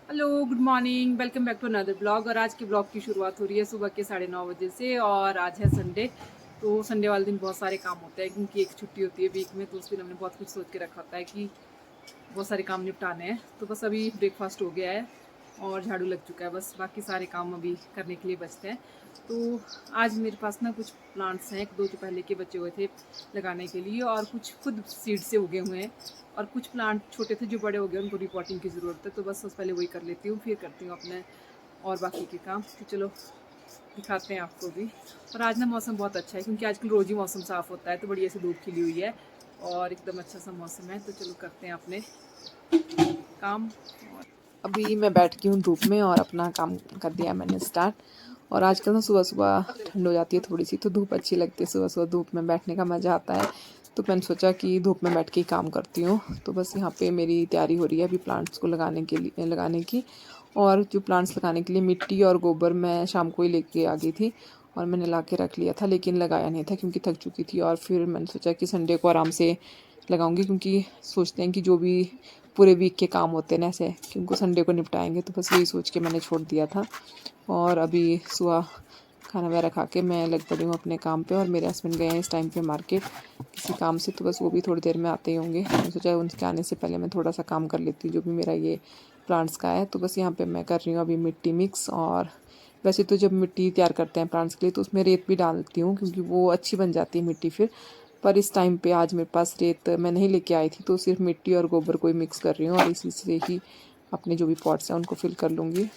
Hello, good morning, welcome back to another blog. और आज के ब्लॉग की शुरुआत हो रही है सुबह के 9:30 बजे से। और आज है संडे। तो संडे वाले दिन बहुत सारे काम होते हैं क्योंकि एक छुट्टी होती है वीक में। तो उस दिन हमने बहुत कुछ सोच के रखा होता है कि बहुत सारे काम निपटाने हैं। तो बस अभी ब्रेकफास्ट हो गया है और झाड़ू लग चुका है, बस बाकी सारे काम अभी करने के लिए बचते हैं। तो आज मेरे पास ना कुछ प्लांट्स हैं, एक दो जो पहले के बचे हुए थे लगाने के लिए, और कुछ खुद सीड से उगे हुए हैं, और कुछ प्लांट छोटे थे जो बड़े हो गए, उनको रिपोर्टिंग की ज़रूरत है। तो बस पहले वही कर लेती हूँ, फिर करती हूँ अपने और बाकी के काम। तो चलो दिखाते हैं आपको भी। और आज ना मौसम बहुत अच्छा है क्योंकि आजकल रोज़ ही मौसम साफ़ होता है, तो बढ़िया से धूप खिली हुई है और एकदम अच्छा सा मौसम है। तो चलो करते हैं अपने काम। और अभी मैं बैठ गई हूँ धूप में और अपना काम कर दिया मैंने स्टार्ट। और आजकल ना सुबह सुबह ठंड हो जाती है थोड़ी सी, तो धूप अच्छी लगती है। सुबह सुबह धूप में बैठने का मज़ा आता है। तो मैंने सोचा कि धूप में बैठ के ही काम करती हूँ। तो बस यहाँ पे मेरी तैयारी हो रही है अभी प्लांट्स को लगाने की। और जो प्लांट्स लगाने के लिए मिट्टी और गोबर मैं शाम को ही लेके आ गई थी और मैंने ला के रख लिया था, लेकिन लगाया नहीं था क्योंकि थक चुकी थी। और फिर मैंने सोचा कि संडे को आराम से लगाऊंगी, क्योंकि सोचते हैं कि जो भी पूरे वीक के काम होते हैं ना ऐसे कि उनको संडे को निपटाएंगे। तो बस यही सोच के मैंने छोड़ दिया था। और अभी सुबह खाना वगैरह खा के मैं लग पड़ी हूँ अपने काम पे। और मेरे हस्बैंड गए हैं इस टाइम पे मार्केट किसी काम से, तो बस वो भी थोड़ी देर में आते ही होंगे। मैंने सोचा उनके आने से पहले मैं थोड़ा सा काम कर लेती हूँ जो भी मेरा ये प्लांट्स का है। तो बस यहाँ पे मैं कर रही हूँ अभी मिट्टी मिक्स। और वैसे तो जब मिट्टी तैयार करते हैं प्लांट्स के लिए तो उसमें रेत भी डालती हूँ क्योंकि वो अच्छी बन जाती है मिट्टी फिर। पर इस टाइम पे आज मेरे पास रेत मैं नहीं लेके आई थी, तो सिर्फ मिट्टी और गोबर को ही मिक्स कर रही हूँ और इसी से ही अपने जो भी पॉट्स हैं उनको फिल कर लूँगी।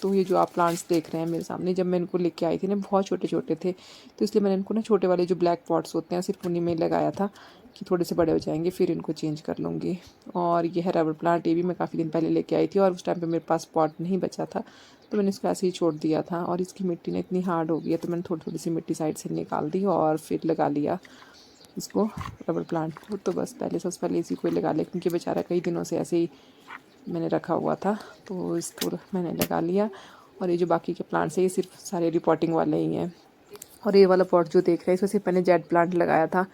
तो ये जो आप प्लांट्स देख रहे हैं मेरे सामने, जब मैं इनको लेके आई थी ना बहुत छोटे छोटे थे, तो इसलिए मैंने इनको ना छोटे वाले जो ब्लैक पॉट्स होते हैं सिर्फ उन्हीं में लगाया था कि थोड़े से बड़े हो जाएंगे फिर इनको चेंज कर लूँगी। और ये है रबर प्लांट, ये भी मैं काफ़ी दिन पहले लेके आई थी और उस टाइम पे मेरे पास पॉट नहीं बचा था, तो मैंने इसको ऐसे ही छोड़ दिया था। और इसकी मिट्टी ना इतनी हार्ड हो गई है, तो मैंने थोड़ी थोड़ी सी मिट्टी साइड से निकाल दी और फिर लगा लिया इसको, रबर प्लांट को। तो बस सबसे पहले इसी को ही लगा लिया क्योंकि बेचारा कई दिनों से ऐसे ही मैंने रखा हुआ था, तो इसको मैंने लगा लिया। और ये जो बाकी के प्लांट्स हैं ये सिर्फ सारे रिपोर्टिंग वाले ही हैं। और ये वाला पॉट जो देख रहे हैं इसमें सिर्फ मैंने जेड प्लांट लगाया था।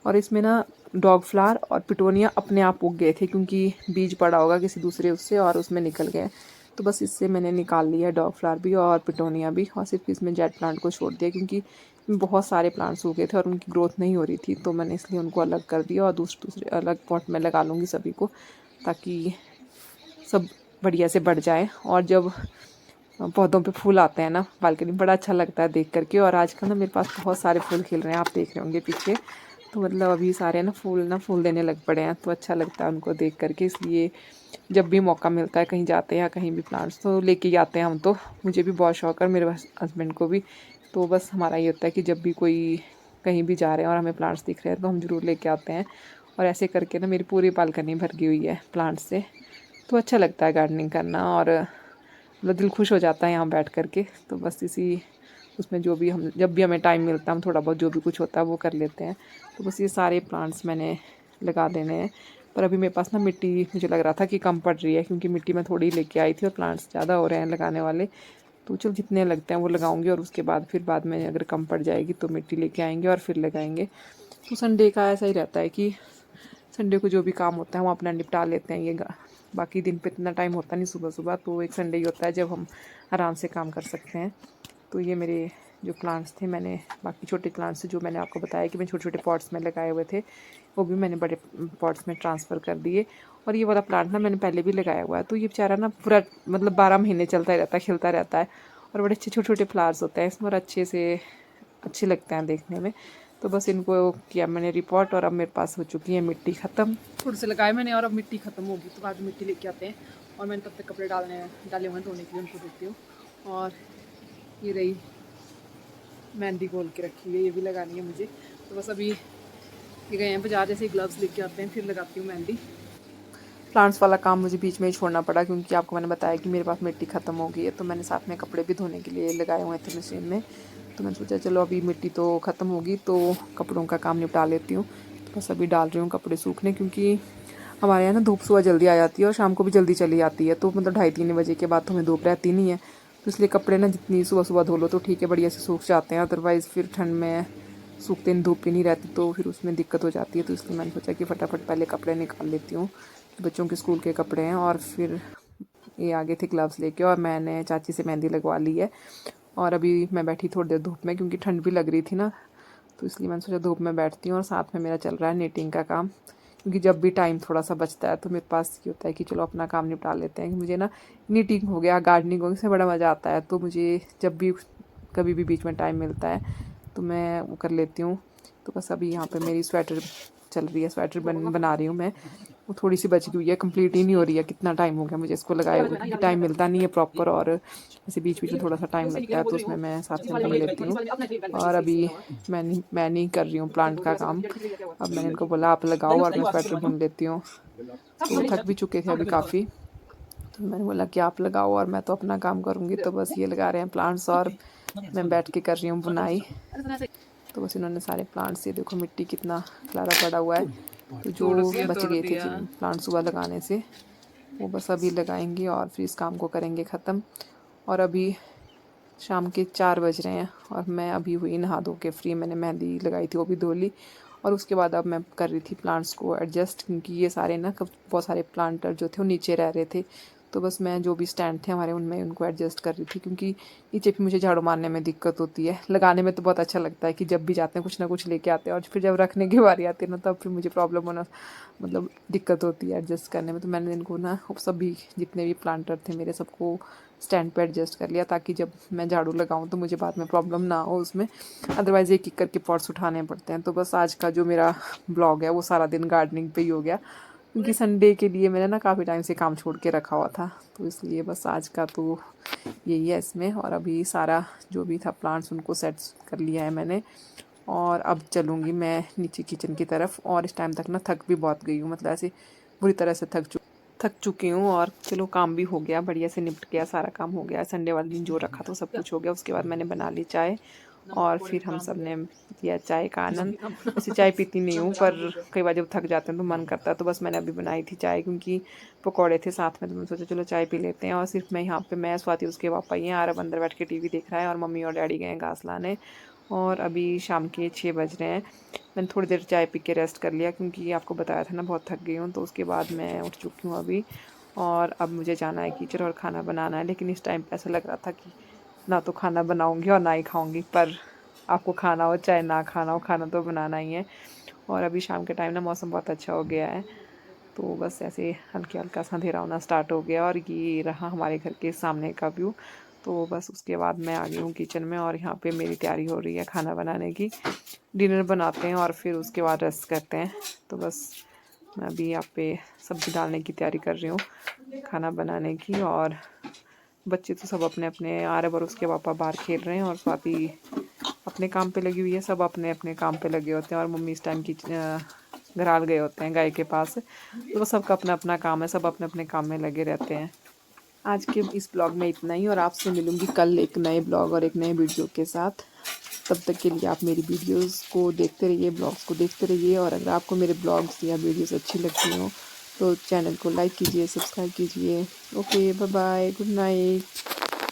और इसमें ना डॉग फ्लावर और पिटोनिया अपने आप उग गए थे क्योंकि बीज पड़ा होगा किसी दूसरे उससे और उसमें निकल गए। तो बस इससे मैंने निकाल लिया डॉग फ्लावर भी और पिटोनिया भी, और सिर्फ इसमें जेड प्लांट को छोड़ दिया क्योंकि बहुत सारे प्लांट्स उगे थे और उनकी ग्रोथ नहीं हो रही थी, तो मैंने इसलिए उनको अलग कर दिया और दूसरे दूसरे अलग पॉट में लगा लूँगी सभी को, ताकि सब बढ़िया से बढ़ जाए। और जब पौधों पे फूल आते हैं ना बालकनी, बड़ा अच्छा लगता है देख करके। और आजकल ना मेरे पास बहुत सारे फूल खिल रहे हैं, आप देख रहे होंगे पीछे। तो मतलब अभी सारे ना फूल देने लग पड़े हैं, तो अच्छा लगता है उनको देख करके। इसलिए जब भी मौका मिलता है कहीं जाते हैं या कहीं भी प्लांट्स तो लेके ही आते हैं हम। तो मुझे भी बहुत शौक है और मेरे हस्बैंड को भी। तो बस हमारा ये होता है कि जब भी कोई कहीं भी जा रहे हैं और हमें प्लांट्स दिख रहे हैं तो हम ज़रूर लेके आते हैं। और ऐसे करके ना मेरी पूरी बालकनी भर गई हुई है प्लांट्स से। तो अच्छा लगता है गार्डनिंग करना और मतलब दिल खुश हो जाता है यहाँ बैठ कर के। तो बस इसी उसमें जो भी हम जब भी हमें टाइम मिलता है हम थोड़ा बहुत जो भी कुछ होता है वो कर लेते हैं। तो बस ये सारे प्लांट्स मैंने लगा देने हैं। पर अभी मेरे पास ना मिट्टी मुझे लग रहा था कि कम पड़ रही है क्योंकि मिट्टी मैं थोड़ी लेके आई थी और प्लांट्स ज़्यादा हो रहे हैं लगाने वाले। तो चल जितने लगते हैं वो लगाऊंगी और उसके बाद फिर बाद में अगर कम पड़ जाएगी तो मिट्टी लेके आएंगे और फिर लगाएंगे। तो संडे का ऐसा ही रहता है कि संडे को जो भी काम होता है हम अपना निपटा लेते हैं। बाकी दिन पे इतना टाइम होता नहीं सुबह सुबह, तो एक संडे ही होता है जब हम आराम से काम कर सकते हैं। तो ये मेरे जो प्लांट्स थे, मैंने बाकी छोटे प्लांट्स जो मैंने आपको बताया कि मैं छोटे छोटे पॉट्स में लगाए हुए थे वो भी मैंने बड़े पॉट्स में ट्रांसफ़र कर दिए। और ये वाला प्लांट ना मैंने पहले भी लगाया हुआ है, तो ये बेचारा ना पूरा मतलब 12 महीने चलता ही रहता है, खिलता रहता है और बड़े अच्छे छोटे छोटे फ्लावर्स होते हैं इसमें और अच्छे लगते हैं देखने में। तो बस इनको किया मैंने रिपोर्ट और अब मेरे पास हो चुकी है मिट्टी ख़त्म। थोड़े से लगाए मैंने और अब मिट्टी ख़त्म होगी तो बाद में मिट्टी लेके आते हैं। और मैंने तब तक कपड़े डाले हुए हैं धोने के लिए, उनको देती हूँ। और ये रही मेहंदी घोल के रखी हुई है, ये भी लगानी है मुझे। तो बस अभी ये गए हैं बाजार, जैसे ग्लव्स लेके आते हैं फिर लगाती हूँ मेहंदी। प्लांट्स वाला काम मुझे बीच में ही छोड़ना पड़ा क्योंकि आपको मैंने बताया कि मेरे पास मिट्टी ख़त्म हो गई है, तो मैंने साथ में कपड़े भी धोने के लिए लगाए हुए थे मशीन में। तो मैंने सोचा चलो अभी मिट्टी तो ख़त्म होगी तो कपड़ों का काम निपटा लेती हूँ। तो बस अभी डाल रही हूँ कपड़े सूखने, क्योंकि हमारे यहाँ ना धूप सुबह जल्दी आ जाती है और शाम को भी जल्दी चली जाती है, तो मतलब 2:30-3 बजे के बाद तो हमें धूप रहती नहीं है। तो इसलिए कपड़े ना जितनी सुबह सुबह धो लो तो ठीक है, बढ़िया से सूख जाते हैं। अदरवाइज़ फिर ठंड में सूखते नहीं, धूप ही नहीं रहती तो फिर उसमें दिक्कत हो जाती है। तो इसलिए मैंने सोचा कि फटाफट पहले कपड़े निकाल लेती हूँ, बच्चों के स्कूल के कपड़े हैं और फिर ये आगे थे ग्लव्स लेके और मैंने चाची से मेहंदी लगवा ली है। और अभी मैं बैठी थोड़ी देर धूप में क्योंकि ठंड भी लग रही थी ना, तो इसलिए मैंने सोचा धूप में बैठती हूँ। और साथ में मेरा चल रहा है नीटिंग का काम, क्योंकि जब भी टाइम थोड़ा सा बचता है तो मेरे पास ये होता है कि चलो अपना काम निपटा लेते हैं। मुझे ना नीटिंग हो गया, गार्डनिंग हो गया, इसमें बड़ा मज़ा आता है। तो मुझे जब भी कभी भी बीच में टाइम मिलता है तो मैं वो कर लेती हूँ। तो बस अभी यहाँ पे मेरी स्वेटर चल रही है, स्वेटर बना रही हूँ मैं। वो थोड़ी सी बची हुई है, कंप्लीट ही नहीं हो रही है। कितना टाइम हो गया मुझे इसको लगाए हुए, क्योंकि टाइम मिलता नहीं है प्रॉपर, और ऐसे बीच बीच में थोड़ा सा टाइम लगता है तो उसमें मैं साथ में कर लेती हूँ। और अभी मैं नहीं कर रही हूँ प्लांट का काम। अब मैंने इनको बोला आप लगाओ और मैं स्वेटर बुन लेती हूँ। तो थक भी चुके थे अभी काफ़ी, तो मैंने बोला कि आप लगाओ और मैं तो अपना काम करूँगी। तो बस ये लगा रहे हैं प्लांट्स और मैं बैठ के कर रही हूँ बुनाई। तो बस इन्होंने सारे प्लांट्स, ये देखो मिट्टी कितना खलारा पड़ा हुआ है। तो जो बच गए थे जिन प्लांट सुबह लगाने से, वो बस अभी लगाएंगे और फिर इस काम को करेंगे ख़त्म। और अभी शाम के 4 बज रहे हैं और मैं अभी हुई नहा धो के फ्री। मैंने मेहंदी लगाई थी वो भी धो ली, और उसके बाद अब मैं कर रही थी प्लांट्स को एडजस्ट, क्योंकि ये सारे ना बहुत सारे प्लांटर जो थे वो नीचे रह रहे थे। तो बस मैं जो भी स्टैंड थे हमारे उनमें उनको एडजस्ट कर रही थी, क्योंकि नीचे भी मुझे झाड़ू मारने में दिक्कत होती है। लगाने में तो बहुत अच्छा लगता है कि जब भी जाते हैं कुछ ना कुछ लेके आते हैं, और फिर जब रखने की बारी आती है ना तब फिर मुझे प्रॉब्लम होना, मतलब दिक्कत होती है एडजस्ट करने में। तो मैंने इनको ना सभी जितने भी प्लांटर थे मेरे सबको स्टैंड पे एडजस्ट कर लिया, ताकि जब मैं झाड़ू लगाऊं तो मुझे बाद में प्रॉब्लम ना हो उसमें। अदरवाइज़ एक एक करके पॉट्स उठाने पड़ते हैं। तो बस आज का जो मेरा ब्लॉग है वो सारा दिन गार्डनिंग पे ही हो गया, क्योंकि संडे के लिए मैंने ना काफ़ी टाइम से काम छोड़ के रखा हुआ था। तो इसलिए बस आज का तो यही है इसमें। और अभी सारा जो भी था प्लांट्स उनको सेट कर लिया है मैंने, और अब चलूँगी मैं नीचे किचन की तरफ। और इस टाइम तक ना थक भी बहुत गई हूँ, मतलब ऐसे बुरी तरह से थक चुकी हूँ। और चलो काम भी हो गया, बढ़िया से निपट गया, सारा काम हो गया। संडे वाले दिन जो रखा था सब कुछ हो गया। उसके बाद मैंने बना ली चाय, और फिर हम सब ने लिया चाय का आनंद। वैसे चाय पीती नहीं हूँ, पर कई बार जब थक जाते हैं तो मन करता है। तो बस मैंने अभी बनाई थी चाय, क्योंकि पकौड़े थे साथ में, तो मैंने सोचा चलो चाय पी लेते हैं। और सिर्फ मैं यहाँ पे, मैं स्वाति उसके पापा ही हैं, आरब अंदर बैठ के टीवी देख रहा है, और मम्मी और डैडी गए हैं घास लाने। और अभी शाम के 6 बज रहे हैं। मैंने थोड़ी देर चाय पी के रेस्ट कर लिया, क्योंकि आपको बताया था ना बहुत थक गई हूँ। तो उसके बाद मैं उठ चुकी हूँ अभी, और अब मुझे जाना है किचन और खाना बनाना है। लेकिन इस टाइम पे ऐसा लग रहा था कि ना तो खाना बनाऊंगी और ना ही खाऊंगी, पर आपको खाना हो चाहे ना खाना हो, खाना तो बनाना ही है। और अभी शाम के टाइम ना मौसम बहुत अच्छा हो गया है, तो बस ऐसे हल्का हल्का सा अंधेरा होना स्टार्ट हो गया। और ये रहा हमारे घर के सामने का व्यू। तो बस उसके बाद मैं आ गई हूँ किचन में, और यहाँ पे मेरी तैयारी हो रही है खाना बनाने की। डिनर बनाते हैं और फिर उसके बाद रेस्ट करते हैं। तो बस मैं अभी यहाँ पे सब्ज़ी डालने की तैयारी कर रही हूँ खाना बनाने की। और बच्चे तो सब अपने अपने, आरब और उसके पापा बाहर खेल रहे हैं, और स्वाति अपने काम पे लगी हुई है। सब अपने अपने काम पे लगे होते हैं, और मम्मी इस टाइम की घराल गए होते हैं गाय के पास। तो सबका अपना अपना काम है, सब अपने अपने काम में लगे रहते हैं। आज के इस ब्लॉग में इतना ही, और आपसे मिलूंगी कल एक नए ब्लॉग और एक नए वीडियो के साथ। तब तक के लिए आप मेरी वीडियोस को देखते रहिए, ब्लॉग्स को देखते रहिए। और अगर आपको मेरे ब्लॉग्स या वीडियोस अच्छी लगती हो तो चैनल को लाइक कीजिए, सब्सक्राइब कीजिए। Okay, bye bye, good night.